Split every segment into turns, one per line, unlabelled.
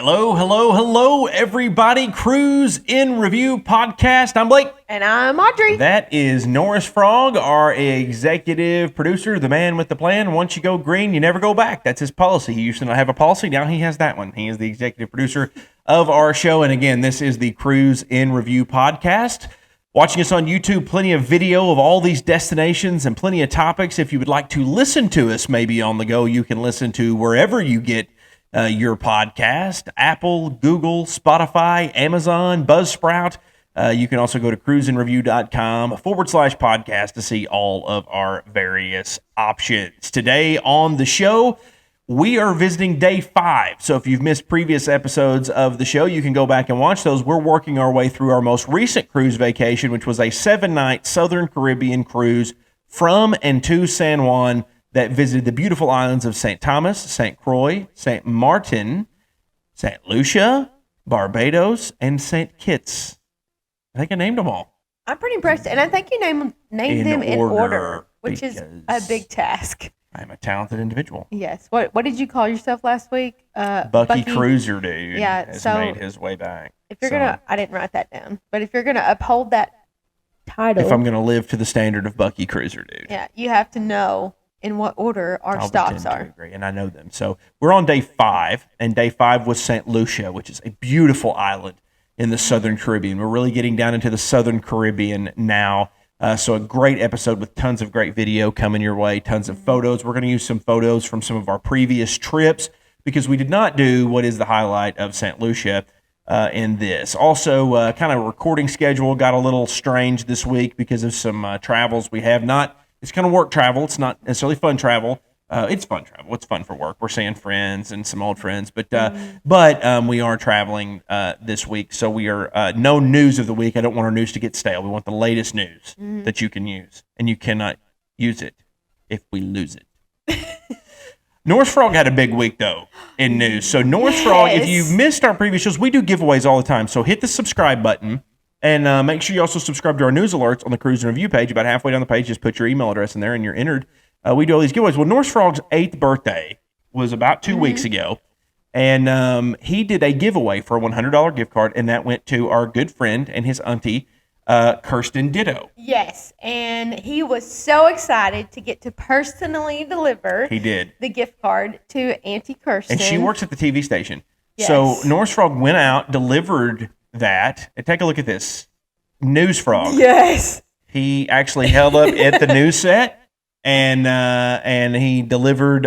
Hello, hello, hello, everybody. Cruise in Review Podcast. I'm Blake.
And I'm Audrey.
That is Norris Frog, our executive producer, the man with the plan. Once you go green, you never go back. That's his policy. He used to not have a policy. Now he has that one. He is the executive producer of our show. And again, this is the Cruise in Review Podcast. Watching us on YouTube, plenty of video of all these destinations and plenty of topics. If you would like to listen to us maybe on the go, you can listen to wherever you get your podcast, Apple, Google, Spotify, Amazon, Buzzsprout. You can also go to CruiseNReview.com/podcast to see all of our various options. Today on the show, we are visiting day 5. So if you've missed previous episodes of the show, you can go back and watch those. We're working our way through our most recent cruise vacation, which was a 7-night Southern Caribbean cruise from and to San Juan that visited the beautiful islands of St. Thomas, St. Croix, St. Martin, St. Lucia, Barbados, and St. Kitts. I think I named them all.
I'm pretty impressed. And I think you named them in order, which is a big task.
I'm a talented individual.
Yes. What did you call yourself last week?
Bucky Cruiser Dude has
so
made his way back.
If you're I didn't write that down, but if you're going to uphold that title.
If I'm going to live to the standard of Bucky Cruiser Dude.
Yeah, you have to know in what order our stops are.
Agree, and I know them. So we're on day 5, and day 5 was St. Lucia, which is a beautiful island in the Southern Caribbean. We're really getting down into the Southern Caribbean now. So a great episode with tons of great video coming your way, tons of photos. We're going to use some photos from some of our previous trips because we did not do what is the highlight of St. Lucia in this. Also, kind of recording schedule got a little strange this week because of some travels we have not. It's kind of work travel. It's not necessarily fun travel. It's fun travel. It's fun for work. We're seeing friends and some old friends, but we are traveling this week. So we are no news of the week. I don't want our news to get stale. We want the latest news that you can use, and you cannot use it if we lose it. Norris Frog had a big week though in news. So Norris Frog, if you missed our previous shows, we do giveaways all the time. So hit the subscribe button. And make sure you also subscribe to our news alerts on the Cruise and Review page. About halfway down the page, just put your email address in there and you're entered. We do all these giveaways. Well, Norris Frog's 8th birthday was about 2 weeks ago. And he did a giveaway for a $100 gift card, and that went to our good friend and his auntie, Kirsten Ditto.
Yes, and he was so excited to get to personally deliver the gift card to Auntie Kirsten.
And she works at the TV station.
Yes.
So Norris Frog went out, delivered that. And take a look at this. News Frog.
Yes.
He actually held up at the news set and he delivered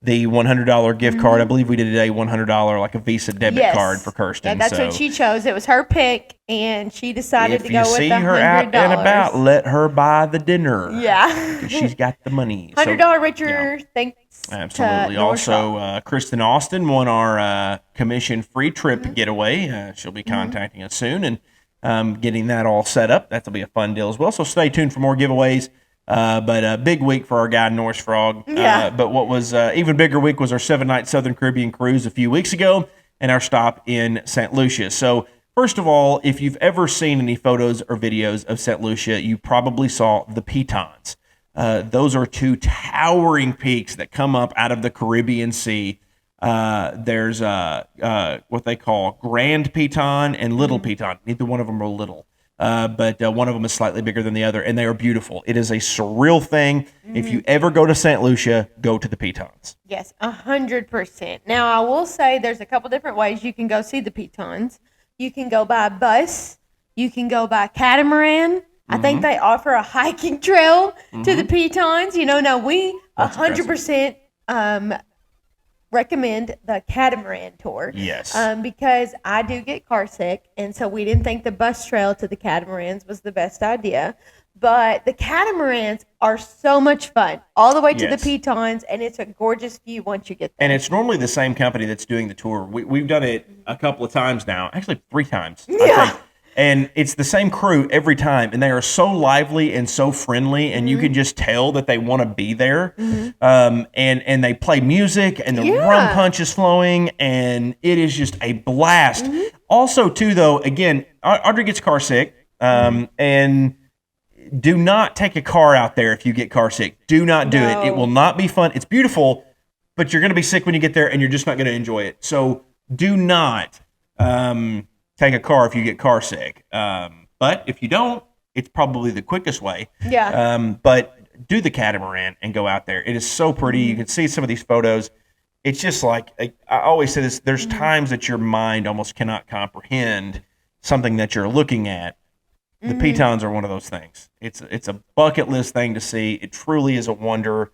the $100 gift card. I believe we did a $100 like a Visa debit card for Kirsten.
Yeah, that's what she chose. It was her pick, and she decided to go with the $100.
If you see her out and about, let her buy the dinner.
Yeah.
She's got the money.
$100 richer. Thanks.
Absolutely. Also, Kristen Austin won our commission-free trip getaway. She'll be contacting us soon and getting that all set up. That'll be a fun deal as well. So stay tuned for more giveaways. But a big week for our guy, Norris Frog.
Yeah.
But what was even bigger week was our 7-night Southern Caribbean cruise a few weeks ago and our stop in St. Lucia. So first of all, if you've ever seen any photos or videos of St. Lucia, you probably saw the Pitons. Those are 2 towering peaks that come up out of the Caribbean Sea. There's what they call Grand Piton and Little Piton. Neither one of them are little. But one of them is slightly bigger than the other, and they are beautiful. It is a surreal thing. If you ever go to St. Lucia, go to the Pitons.
Yes, 100%. Now, I will say there's a couple different ways you can go see the Pitons. You can go by bus. You can go by catamaran. I think they offer a hiking trail to the Pitons. Now we 100% recommend the catamaran tour.
Yes.
Because I do get car sick, and so we didn't think the bus trail to the catamarans was the best idea. But the catamarans are so much fun, all the way to the Pitons, and it's a gorgeous view once you get there.
And it's normally the same company that's doing the tour. We've done it a couple of times now, actually 3 times, I think. And it's the same crew every time, and they are so lively and so friendly, and you can just tell that they want to be there. And they play music, and the rum punch is flowing, and it is just a blast. Also, too, though, again, Audrey gets car sick, and do not take a car out there if you get car sick. Do not do it. It will not be fun. It's beautiful, but you're going to be sick when you get there, and you're just not going to enjoy it. So do not take a car if you get car sick. But if you don't, it's probably the quickest way.
Yeah.
But do the catamaran and go out there. It is so pretty. You can see some of these photos. It's just like, I always say this, there's times that your mind almost cannot comprehend something that you're looking at. The Pitons are one of those things. It's a bucket list thing to see. It truly is a wonder.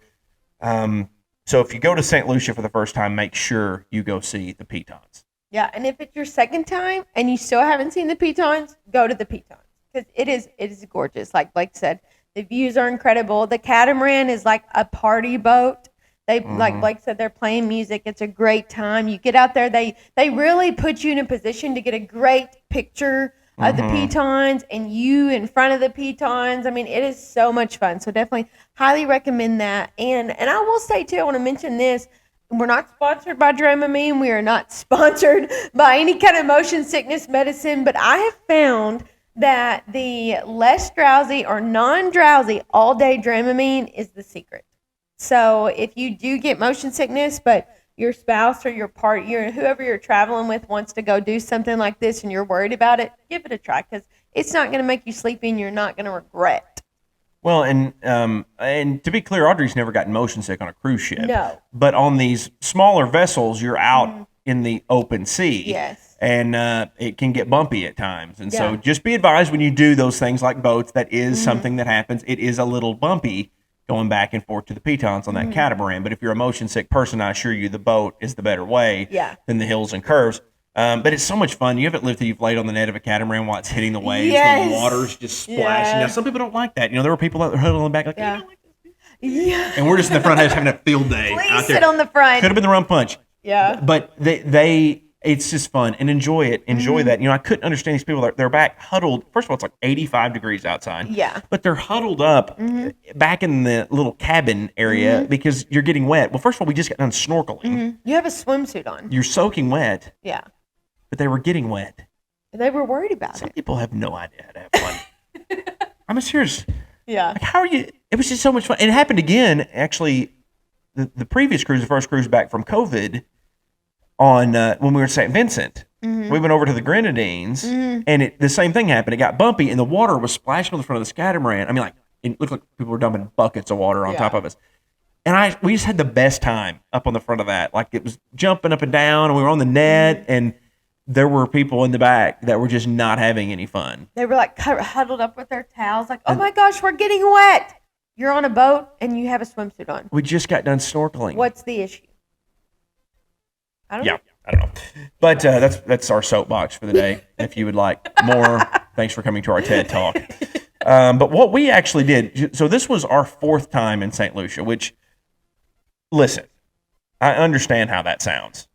So if you go to St. Lucia for the first time, make sure you go see the Pitons.
Yeah, and if it's your second time and you still haven't seen the Pitons, go to the Pitons because it is gorgeous. Like Blake said, the views are incredible. The catamaran is like a party boat. They like Blake said, they're playing music. It's a great time. You get out there. They really put you in a position to get a great picture of the Pitons and you in front of the Pitons. I mean, it is so much fun. So definitely highly recommend that. And I will say too, I want to mention this. We're not sponsored by Dramamine. We are not sponsored by any kind of motion sickness medicine. But I have found that the less drowsy or non-drowsy all-day Dramamine is the secret. So if you do get motion sickness, but your spouse or your partner, whoever you're traveling with wants to go do something like this and you're worried about it, give it a try because it's not going to make you sleepy and you're not going to regret.
Well, and to be clear, Audrey's never gotten motion sick on a cruise ship.
No.
But on these smaller vessels, you're out in the open sea.
Yes.
And it can get bumpy at times. And so just be advised when you do those things like boats, that is something that happens. It is a little bumpy going back and forth to the Pitons on that catamaran. But if you're a motion sick person, I assure you the boat is the better way than the hills and curves. But it's so much fun. You haven't lived till you've laid on the net of a catamaran while it's hitting the waves.
Yes.
The water's just splashing. Now, some people don't like that. You know, there were people that were huddled in the back like, I don't like this.
Yeah.
And we're just in the front having a field day.
Please
out there.
sit on the front.
Could have been the rum punch.
Yeah.
But it's just fun and enjoy it. Enjoy that. You know, I couldn't understand these people. They're back huddled. First of all, it's like 85 degrees outside.
Yeah.
But they're huddled up back in the little cabin area because you're getting wet. Well, first of all, we just got done snorkeling.
You have a swimsuit on.
You're soaking wet.
Yeah.
But they were getting wet.
They were worried about
Some
it.
people have no idea how to have fun. I'm serious.
Yeah.
Like, how are you? It was just so much fun. And it happened again, actually, the previous cruise, the first cruise back from COVID, on when we were at St. Vincent. We went over to the Grenadines, and the same thing happened. It got bumpy, and the water was splashing on the front of the catamaran. I mean, like, it looked like people were dumping buckets of water on top of us. And we just had the best time up on the front of that. Like, it was jumping up and down, and we were on the net, and there were people in the back that were just not having any fun.
They were like huddled up with their towels, like, oh my gosh, we're getting wet. You're on a boat and you have a swimsuit on.
We just got done snorkeling.
What's the issue? I don't know.
I don't know. But that's our soapbox for the day. If you would like more, thanks for coming to our TED Talk. But what we actually did, so this was our fourth time in St. Lucia, which, listen, I understand how that sounds.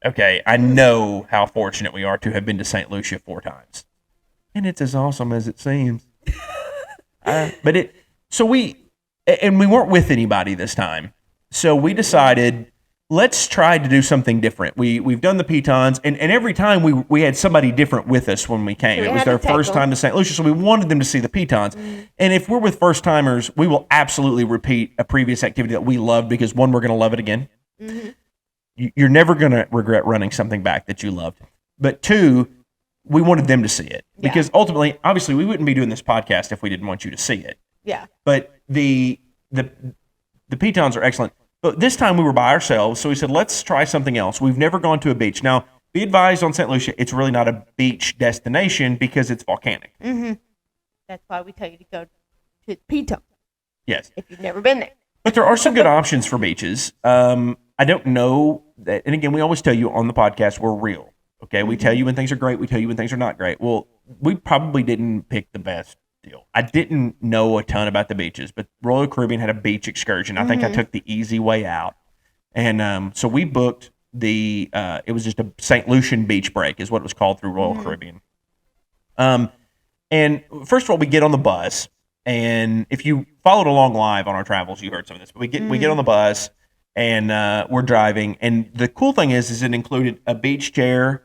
Okay, I know how fortunate we are to have been to St. Lucia 4 times. And it's as awesome as it seems. We weren't with anybody this time. So we decided, let's try to do something different. We've done the Pitons, and every time we had somebody different with us when we came. It was their first time to St. Lucia, so we wanted them to see the Pitons. And if we're with first timers, we will absolutely repeat a previous activity that we loved because, one, we're going to love it again. You're never going to regret running something back that you loved. But 2, we wanted them to see it because ultimately, obviously, we wouldn't be doing this podcast if we didn't want you to see it.
Yeah.
But the Pitons are excellent. But this time we were by ourselves, so we said, let's try something else. We've never gone to a beach. Now, be advised on St. Lucia, it's really not a beach destination because it's volcanic.
That's why we tell you to go to Pitons.
Yes.
If you've never been there.
But there are some good options for beaches. I don't know that, and again, we always tell you on the podcast, we're real. Okay, we tell you when things are great, we tell you when things are not great. Well, we probably didn't pick the best deal. I didn't know a ton about the beaches, but Royal Caribbean had a beach excursion. I think I took the easy way out. And so we booked it was just a St. Lucian beach break is what it was called through Royal Caribbean. And first of all, we get on the bus, and if you followed along live on our travels, you heard some of this, but we get on the bus, and we're driving, and the cool thing is it included a beach chair,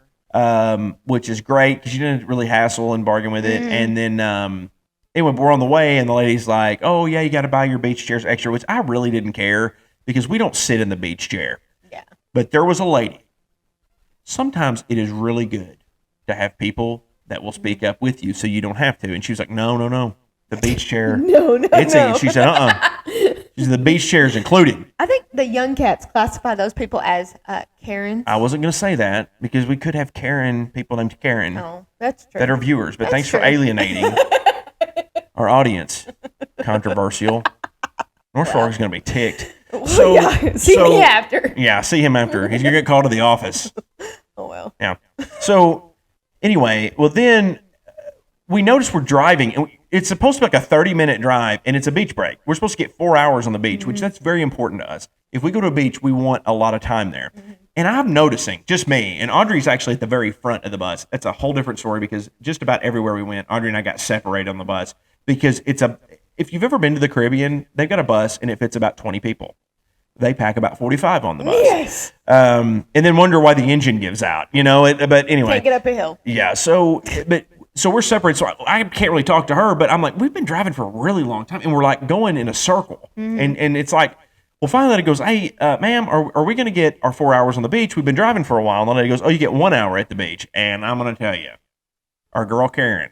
which is great because you didn't really hassle and bargain with it. And then anyway, we're on the way, and the lady's like, "Oh yeah, you got to buy your beach chairs extra," which I really didn't care because we don't sit in the beach chair.
Yeah.
But there was a lady sometimes it is really good to have people that will speak up with you so you don't have to. And she was like, no. The beach chair.
No.
She said, She said, the beach chair is included.
I think the young cats classify those people as Karens.
I wasn't going to say that because we could have people named Karen.
Oh, that's true.
That are viewers. But thanks for alienating our audience. Controversial. North Florida's going to be ticked.
So, see me after.
Yeah, see him after. He's going to get called to the office.
Oh, well.
Yeah. So, anyway, then we noticed we're driving. And it's supposed to be like a 30-minute drive, and it's a beach break. We're supposed to get 4 hours on the beach, which that's very important to us. If we go to a beach, we want a lot of time there. And I'm noticing, just me, and Audrey's actually at the very front of the bus. That's a whole different story because just about everywhere we went, Audrey and I got separated on the bus because if you've ever been to the Caribbean, they've got a bus, and it fits about 20 people. They pack about 45 on the bus.
Yes.
And then wonder why the engine gives out, but anyway.
Can't get up a hill.
Yeah, so we're separated, so I can't really talk to her, but I'm like, we've been driving for a really long time, and we're like going in a circle. And it's like, well, finally it goes, hey, ma'am, are we going to get our 4 hours on the beach? We've been driving for a while. And then it goes, oh, you get 1 hour at the beach. And I'm going to tell you, our girl Karen,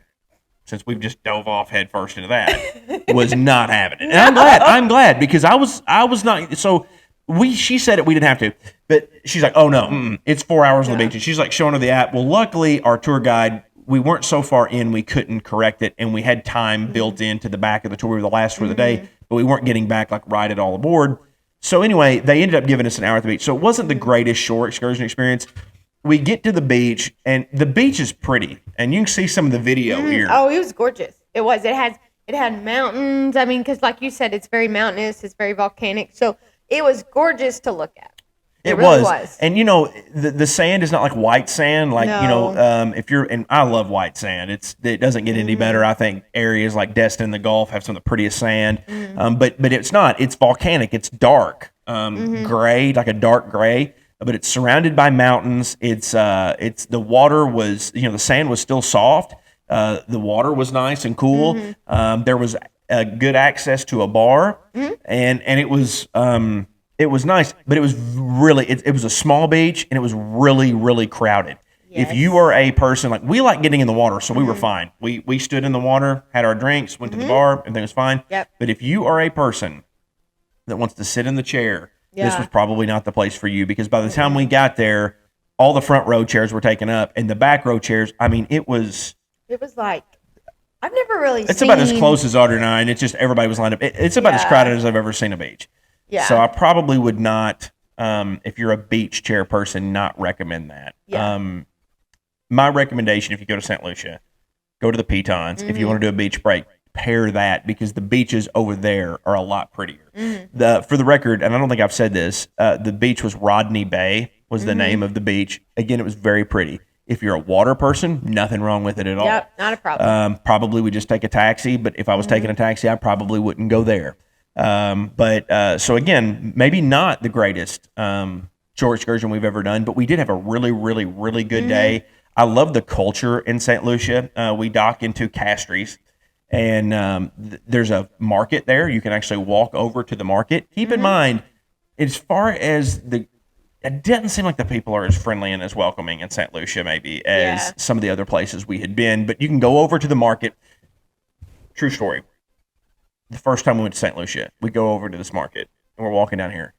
since we've just dove off head first into that, was not having it. And I'm glad because I was not, so she said it, we didn't have to, but she's like, oh no, it's 4 hours on the beach. And she's like showing her the app. Well, luckily our tour guide, we weren't so far in, we couldn't correct it. And we had time built into the back of the tour. We were the last for the day, but we weren't getting back like right at all aboard. So anyway, they ended up giving us an hour at the beach. So it wasn't the greatest shore excursion experience. We get to the beach, and the beach is pretty. And you can see some of the video here.
Oh, it was gorgeous. It was. It had mountains. I mean, because like you said, it's very mountainous. It's very volcanic. So it was gorgeous to look at. It really was.
And, the sand is not like white sand. Like, and I love white sand. It doesn't get any better. I think areas like Destin and the Gulf have some of the prettiest sand. But it's not. It's volcanic. It's dark, gray, like a dark gray. But it's surrounded by mountains. It's the water was, the sand was still soft. The water was nice and cool. There was good access to a bar, and it was nice, but it was really it was a small beach, and it was really, really crowded. Yes. If you are a person we like getting in the water, so we were fine. We stood in the water, had our drinks, went to the bar, everything was fine.
Yep.
But if you are a person that wants to sit in the chair, this was probably not the place for you, because by the time we got there, all the front row chairs were taken up, and the back row chairs, I mean, it was like,
I've never really
It's about as close as Audrey and I, and it's just everybody was lined up. It's about as crowded as I've ever seen a beach.
Yeah.
So I probably would not, if you're a beach chair person, not recommend that.
Yeah.
My recommendation, if you go to St. Lucia, go to the Pitons. If you want to do a beach break, pair that, because the beaches over there are a lot prettier. For the record, and I don't think I've said this, the beach was Rodney Bay was the name of the beach. Again, it was very pretty. If you're a water person, nothing wrong with it at all.
Yep, not a problem.
Probably would just take a taxi, but if I was taking a taxi, I probably wouldn't go there. So again, maybe not the greatest shore excursion we've ever done, but we did have a really, really, really good day. I love the culture in St. Lucia. We dock into Castries, and there's a market there. You can actually walk over to the market. Keep in mind, as far as it doesn't seem like the people are as friendly and as welcoming in St. Lucia maybe as some of the other places we had been, but you can go over to the market. True story. The first time we went to St. Lucia, we go over to this market, and we're walking down here,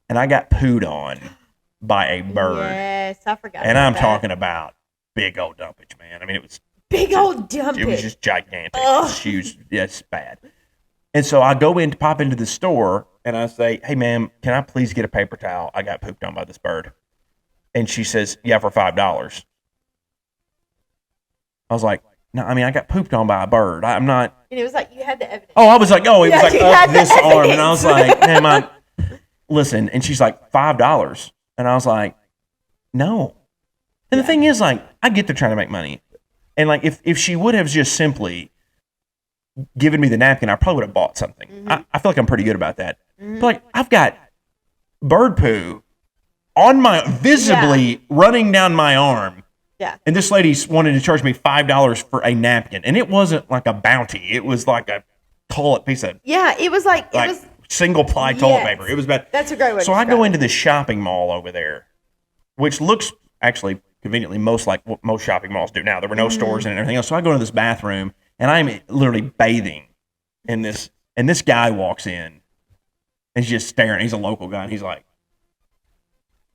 and I got pooed on by a bird.
Yes, I forgot.
And I'm talking about big old dumpage, man. I mean, it was
old dumpage.
It was just gigantic. It was huge. Yeah, it's bad. And so I pop into the store, and I say, hey, ma'am, can I please get a paper towel? I got pooped on by this bird. And she says, yeah, for $5. I was like, no, I mean, I got pooped on by a bird. I'm not.
And it was like you had the evidence.
Oh, I was like, it was like up this arm. And I was like, ma'am, listen. And she's like, $5. And I was like, no. And the thing is, I get they're trying to make money. And if she would have just simply given me the napkin, I probably would have bought something. I feel like I'm pretty good about that. But I've got bird poo on visibly running down my arm.
Yeah.
And this lady's wanted to charge me $5 for a napkin. And it wasn't like a Bounty. It was like a toilet piece of.
Yeah, it was like it was
single ply toilet paper. It was bad.
That's a great way
So I go into the shopping mall over there, which looks actually conveniently most like what most shopping malls do now. There were no stores and everything else. So I go into this bathroom and I'm literally bathing in this, and this guy walks in and he's just staring. He's a local guy and he's like,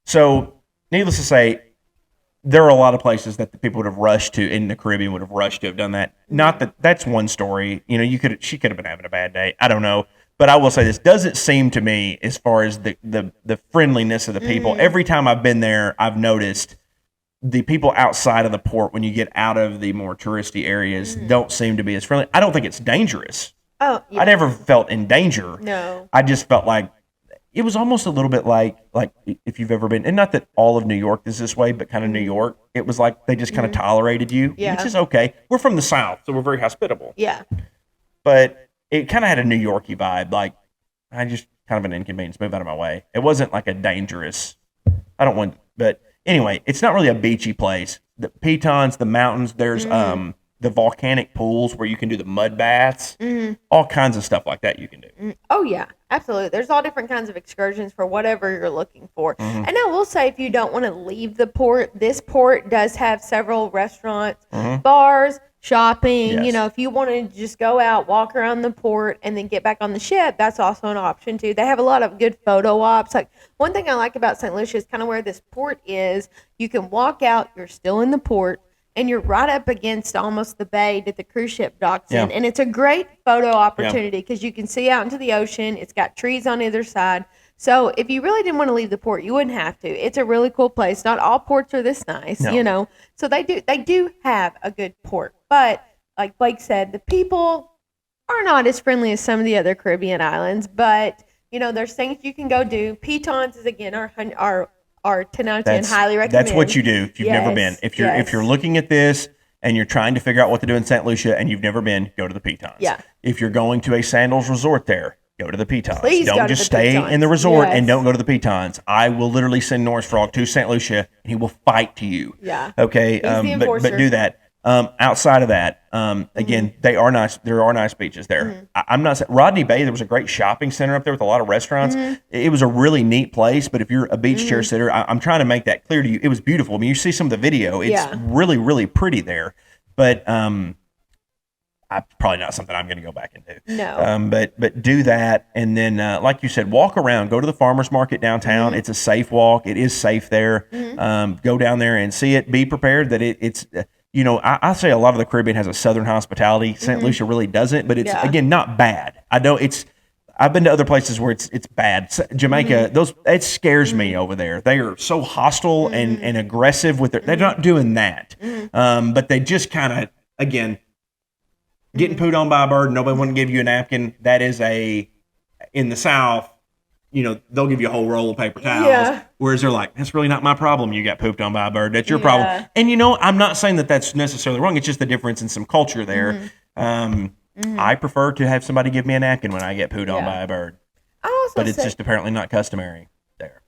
so needless to say, there are a lot of places that the people would have rushed to in the Caribbean would have rushed to have done that. Not that that's one story. You know, she could have been having a bad day. I don't know. But I will say this, doesn't seem to me, as far as the friendliness of the people, every time I've been there, I've noticed the people outside of the port, when you get out of the more touristy areas, don't seem to be as friendly. I don't think it's dangerous.
Oh, yeah.
I never felt in danger.
No.
I just felt like it was almost a little bit like if you've ever been, and not that all of New York is this way, but kind of New York, it was like they just kind of tolerated you, which is okay. We're from the South, so we're very hospitable.
Yeah.
But it kind of had a New Yorky vibe. Like, I just kind of an inconvenience. Move out of my way. It wasn't like a dangerous. I don't want. But anyway, it's not really a beachy place. The Pitons, the mountains. There's the volcanic pools where you can do the mud baths. All kinds of stuff like that you can do.
Oh yeah, absolutely. There's all different kinds of excursions for whatever you're looking for. And I will say, if you don't want to leave the port, this port does have several restaurants, bars, shopping.
Yes.
You know, if you want to just go out, walk around the port, and then get back on the ship, that's also an option too. They have a lot of good photo ops. Like, one thing I like about St. Lucia is kind of where this port is. You can walk out, you're still in the port, and you're right up against almost the bay that the cruise ship docks in. And it's a great photo opportunity because you can see out into the ocean. It's got trees on either side. So if you really didn't want to leave the port, you wouldn't have to. It's a really cool place. Not all ports are this nice, you know. So they do have a good port. But like Blake said, the people are not as friendly as some of the other Caribbean islands. But, you know, there's things you can go do. Pitons is, again, our 10 out of 10, highly recommend.
That's what you do if you've never been. If you're looking at this and you're trying to figure out what to do in St. Lucia and you've never been, go to the Pitons.
Yeah.
If you're going to a Sandals resort there, go to the Pitons.
Please
don't
go to
just
the
stay
Pitons.
in the resort and
Yes.
don't go to the Pitons. I will literally send Norris Frog to St. Lucia and he will fight to you.
Yeah.
Okay.
He's the
But
enforcer.
do that. Outside of that, again, they are nice. There are nice beaches there. I'm not saying Rodney Bay. There was a great shopping center up there with a lot of restaurants. It was a really neat place. But if you're a beach chair sitter, I'm trying to make that clear to you. It was beautiful. I mean, you see some of the video. It's really, really pretty there. But probably not something I'm going to go back and do.
No.
But do that, and then like you said, walk around. Go to the farmers market downtown. It's a safe walk. It is safe there. Go down there and see it. Be prepared that it's. You know, I say a lot of the Caribbean has a southern hospitality. St. Lucia really doesn't, but it's again not bad. I know it's. I've been to other places where it's bad. Jamaica, it scares me over there. They are so hostile and aggressive with their. They're not doing that, but they just kind of again getting pooed on by a bird. Nobody want to give you a napkin. That is in the South. You know, they'll give you a whole roll of paper towels.
Yeah.
Whereas they're like, that's really not my problem. You got pooped on by a bird. That's your problem. And, you know, I'm not saying that that's necessarily wrong. It's just the difference in some culture there. I prefer to have somebody give me a napkin when I get pooed on by a bird. But it's just apparently not customary there.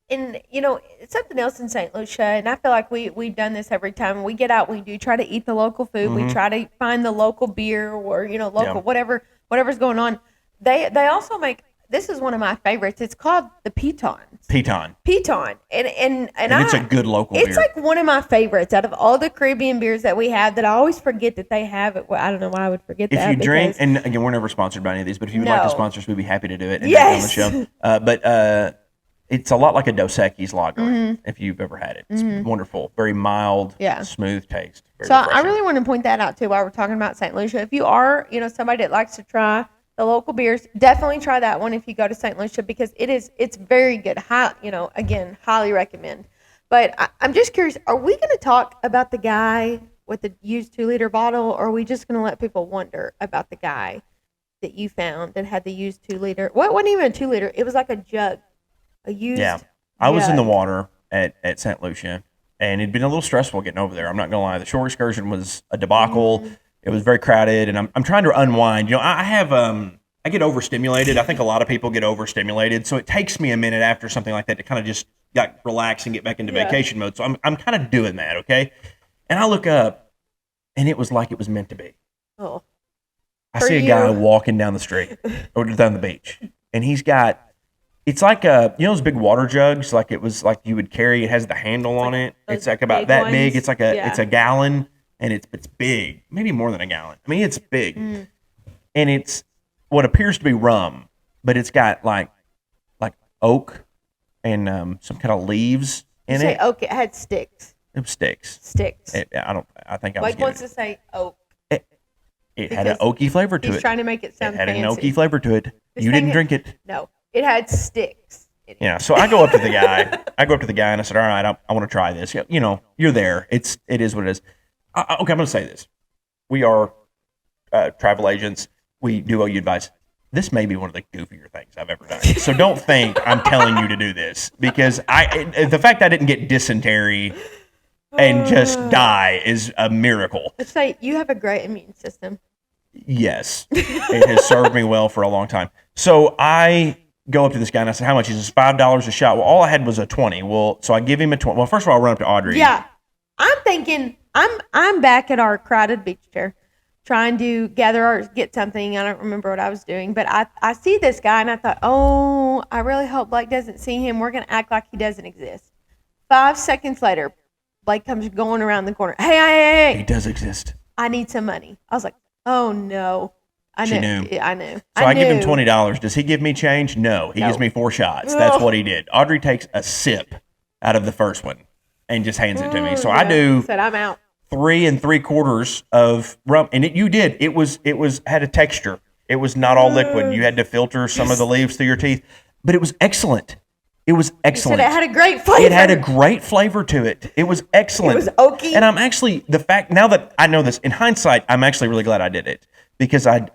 And, you know, it's something else in St. Lucia, and I feel like we've done this every time we get out. We do try to eat the local food. We try to find the local beer or, you know, local whatever's going on. They also make. This is one of my favorites. It's called the Pitons.
Piton.
And
it's a good local beer.
It's like one of my favorites out of all the Caribbean beers that we have that I always forget that they have it. Well, I don't know why I would forget that.
If you drink, and again, we're never sponsored by any of these, but if you would like to sponsor us, we'd be happy to do it and drink on the show. But it's a lot like a Dos Equis lager, if you've ever had it. It's wonderful. Very mild, smooth taste. Very refreshing.
I really want to point that out, too, while we're talking about St. Lucia. If you are, you know, somebody that likes to try the local beers, definitely try that one if you go to St. Lucia because it's very good. Highly recommend. But I'm just curious, are we going to talk about the guy with the used 2-liter bottle, or are we just going to let people wonder about the guy that you found that had the used 2-liter? Well, it wasn't even a 2-liter. It was like a jug, a used
I was in the
jug.
water at St. Lucia, and it'd been a little stressful getting over there. I'm not going to lie. The shore excursion was a debacle. It was very crowded, and I'm trying to unwind. You know, I get overstimulated. I think a lot of people get overstimulated, so it takes me a minute after something like that to kind of just relax and get back into vacation mode. So I'm kind of doing that, okay? And I look up, and it was like it was meant to be.
Oh,
I see a guy walking down the street or down the beach, and he's got It's like those big water jugs, like it was like you would carry. It has the handle on it. It's like about that
ones.
big. It's like it's a gallon, and it's big, maybe more than a gallon. I mean, it's big, and it's what appears to be rum, but it's got like oak and some kind of leaves in it.
Oak. It had sticks.
It was sticks.
Sticks.
I think I was.
Like wants to say oak.
It had an oaky flavor to it.
He's trying to make it sound fancy.
It had an oaky flavor to it. You didn't drink it.
No, it had sticks.
Yeah, so I go up to the guy. And I said, "All right, I want to try this. You know, you're there. It is what it is." Okay, I'm going to say this: we are travel agents. We do owe you advice. This may be one of the goofier things I've ever done. So don't think I'm telling you to do this, because the fact I didn't get dysentery and just die is a miracle.
Let's say you have a great immune system.
Yes, it has served me well for a long time. So I go up to this guy and I said, "How much?" He says, $5 a shot. Well, all I had was a 20. Well, so I give him a 20. Well, first of all, I run up to Audrey.
Yeah, I'm thinking I'm back at our crowded beach chair, trying to get something. I don't remember what I was doing, but I see this guy and I thought, oh, I really hope Blake doesn't see him. We're gonna act like he doesn't exist. 5 seconds later, Blake comes going around the corner. Hey!
He does exist.
I need some money. I was like, oh no. I knew.
So I give him $20. Does he give me change? No. He gives me 4 shots. That's what he did. Audrey takes a sip out of the first one and just hands it to me. So I do.
Said I'm out.
3 3/4 of rum, and it was had a texture. It was not all liquid. You had to filter some of the leaves through your teeth, but it was excellent. It was excellent.
You said it had a great flavor.
It had a great flavor to it. It was excellent.
It was oaky.
And I'm actually now that I know this in hindsight, I'm actually really glad I did it, because it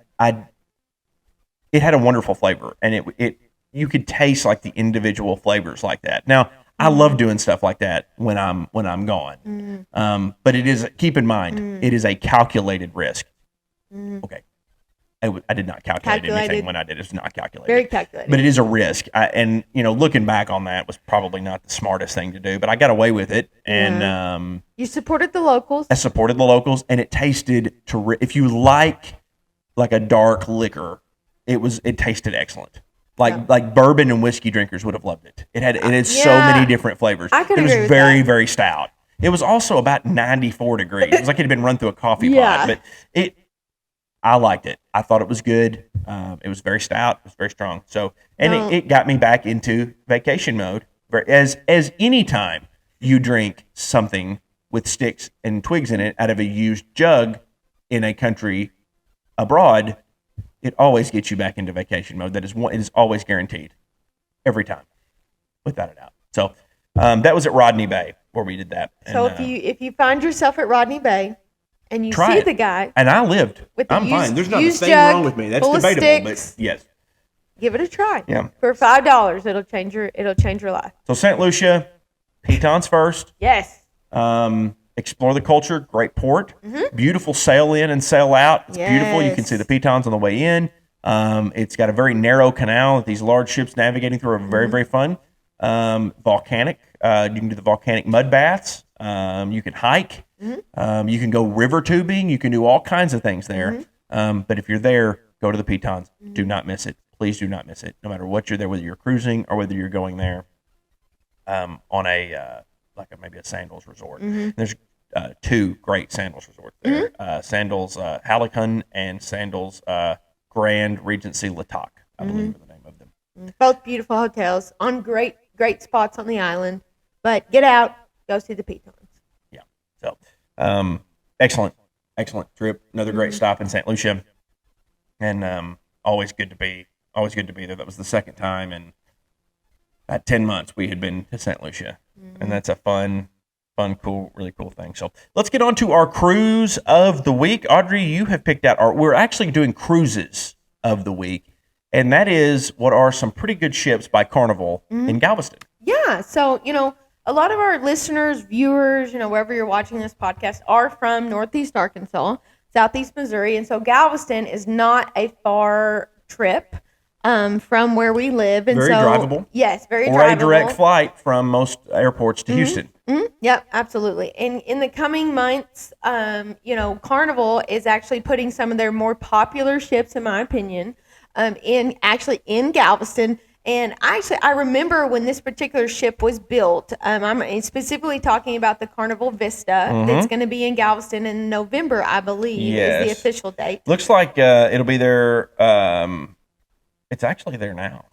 had a wonderful flavor, and it you could taste like the individual flavors like that. Now, I love doing stuff like that when I'm gone. But it is, keep in mind, it is a calculated risk. Okay. I did not calculate anything when I did it. It's not calculated.
Very calculated.
But it is a risk. And looking back on that was probably not the smartest thing to do, but I got away with it. And
you supported the locals.
I supported the locals, and it tasted if you like a dark liquor, it tasted excellent. Like bourbon and whiskey drinkers would have loved it. It had so many different flavors.
I could
It was
agree with
very,
that.
very stout. It was also about 94 degrees. It was like it had been run through a coffee pot. But I liked it. I thought it was good. It was very stout. It was very strong. So, and it got me back into vacation mode. As any time you drink something with sticks and twigs in it out of a used jug in a country abroad, it always gets you back into vacation mode. It is always guaranteed, every time, without a doubt. So that was at Rodney Bay where we did that.
So if you find yourself at Rodney Bay and you see the guy,
and I lived, I'm fine. There's not a thing wrong with me. That's debatable, but yes,
give it a try.
Yeah,
for $5, it'll change your life.
So St. Lucia, Pitons first.
Yes.
Explore the culture. Great port. Beautiful sail in and sail out. It's beautiful. You can see the Pitons on the way in. It's got a very narrow canal that these large ships navigating through are very, very fun. Volcanic. You can do the volcanic mud baths. You can hike. You can go river tubing. You can do all kinds of things there. But if you're there, go to the Pitons. Do not miss it. Please do not miss it. No matter what you're there, whether you're cruising or whether you're going there on a maybe a sandals resort. There's 2 great sandals resorts there. Sandals Halcyon and Sandals Grand Regency Latak, I believe are the name of them.
Both beautiful hotels on great spots on the island. But get out, go see the Pitons.
Yeah. So excellent trip. Another great stop in St. Lucia. And always good to be there. That was the second time in 10 months we had been to St. Lucia. And that's a fun, cool, really cool thing. So let's get on to our cruise of the week. Audrey, you have picked out we're actually doing cruises of the week. And that is what are some pretty good ships by Carnival in Galveston.
Yeah. So, a lot of our listeners, viewers, wherever you're watching this podcast are from Northeast Arkansas, Southeast Missouri. And so Galveston is not a far trip from where we live. And
very drivable.
Yes, very drivable.
Or a direct flight from most airports to Houston.
Yep, absolutely. And in the coming months, Carnival is actually putting some of their more popular ships, in my opinion, in Galveston. And I remember when this particular ship was built. I'm specifically talking about the Carnival Vista that's going to be in Galveston in November, I believe, is the official date.
Looks like it'll be there. It's actually there now.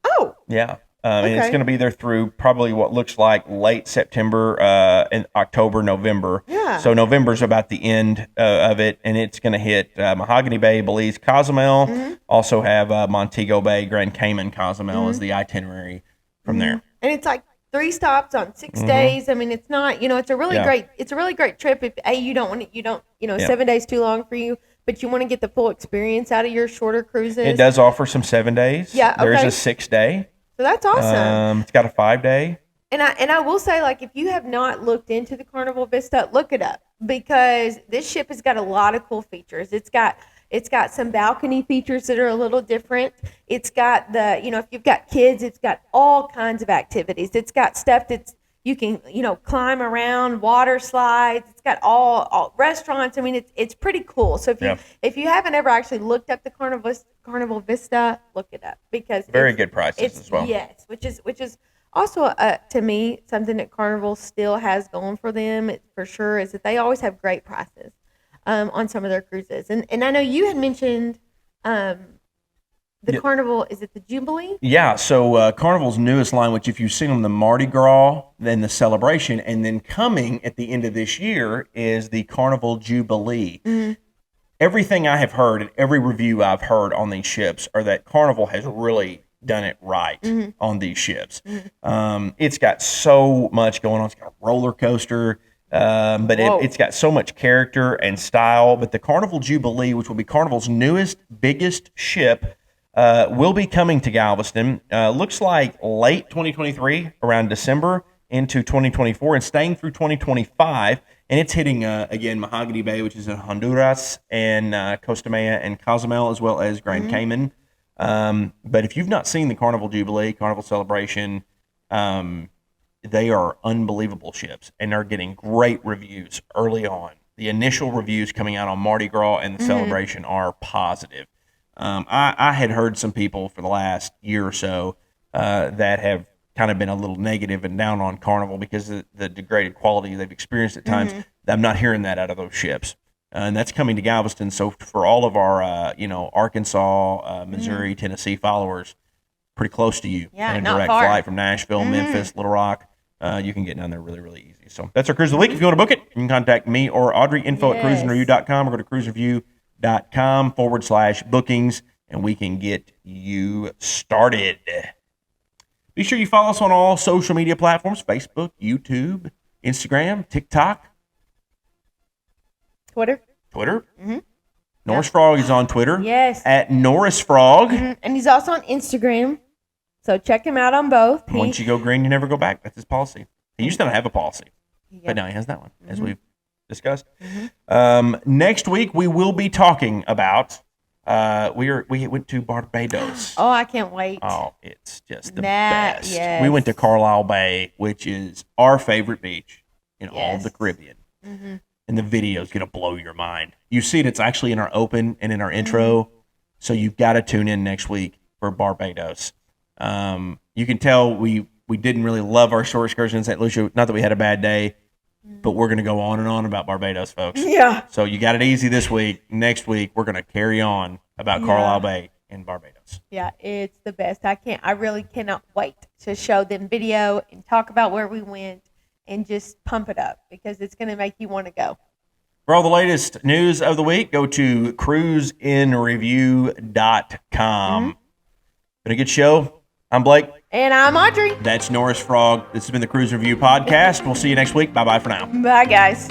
Oh.
Yeah. And it's going to be there through probably what looks like late September and October, November.
Yeah.
So November's about the end of it, and it's going to hit Mahogany Bay, Belize, Cozumel. Also have Montego Bay, Grand Cayman, Cozumel as the itinerary from there.
And it's like 3 stops on 6 days. I mean, it's not, it's a really great trip. If you don't want it, 7 days too long for you, but you want to get the full experience out of your shorter cruises.
It does offer some 7 days.
Yeah. Okay.
There's a 6-day.
So that's awesome.
It's got a 5-day.
And I will say, like, if you have not looked into the Carnival Vista, look it up, because this ship has got a lot of cool features. It's got some balcony features that are a little different. It's got if you've got kids, it's got all kinds of activities. It's got stuff that's you can climb around, water slides. It's got all restaurants. I mean, it's pretty cool. So if you haven't ever actually looked up the Carnival Vista, look it up, because
very good prices as well.
Yes, which is also to me something that Carnival still has going for them for sure, is that they always have great prices on some of their cruises. And I know you had mentioned the Carnival, is it the Jubilee?
Yeah, so Carnival's newest line, which if you've seen on the Mardi Gras, then the Celebration, and then coming at the end of this year is the Carnival Jubilee. Everything I have heard and every review I've heard on these ships are that Carnival has really done it right on these ships. It's got so much going on. It's got a roller coaster, but it's got so much character and style. But the Carnival Jubilee, which will be Carnival's newest, biggest ship, will be coming to Galveston. Looks like late 2023, around December, into 2024, and staying through 2025. And it's hitting, again, Mahogany Bay, which is in Honduras, and Costa Maya and Cozumel, as well as Grand Cayman. But if you've not seen the Carnival Jubilee, Carnival Celebration, they are unbelievable ships, and they're getting great reviews early on. The initial reviews coming out on Mardi Gras and the Celebration are positive. I had heard some people for the last year or so that have kind of been a little negative and down on Carnival because of the degraded quality they've experienced at times. I'm not hearing that out of those ships. And that's coming to Galveston. So for all of our, Arkansas, Missouri, Tennessee followers, pretty close to you.
Yeah,
and a
not
direct
far.
flight from Nashville, Memphis, Little Rock. You can get down there really, really easy. So that's our Cruise of the Week. If you want to book it, you can contact me or Audrey, info@CruiseNReview.com, or go to CruiseNReview.com/bookings, and we can get you started. Be sure you follow us on all social media platforms: Facebook, YouTube, Instagram, TikTok,
Twitter.
Norris Frog is on Twitter.
Yes.
At Norris Frog.
And he's also on Instagram. So check him out on both.
Once you go green, you never go back. That's his policy. He used to not have a policy, but now he has that one, as we've discussed. Next week, we will be talking about, we went to Barbados.
Oh, I can't wait.
Oh, it's just the best.
Yes.
We went to Carlisle Bay, which is our favorite beach in all of the Caribbean. And the video is going to blow your mind. You see it, it's actually in our open and in our intro. So you've got to tune in next week for Barbados. You can tell we didn't really love our shore excursion in St. Lucia. Not that we had a bad day, but we're going to go on and on about Barbados, folks.
Yeah.
So you got it easy this week. Next week, we're going to carry on about Carlisle Bay and Barbados.
Yeah, it's the best. I really cannot wait to show them video and talk about where we went and just pump it up, because it's going to make you want to go.
For all the latest news of the week, go to CruiseNReview.com. Been a good show. I'm Blake.
And I'm Audrey.
That's Norris Frog. This has been the Cruise Review Podcast. We'll see you next week. Bye-bye for now.
Bye, guys.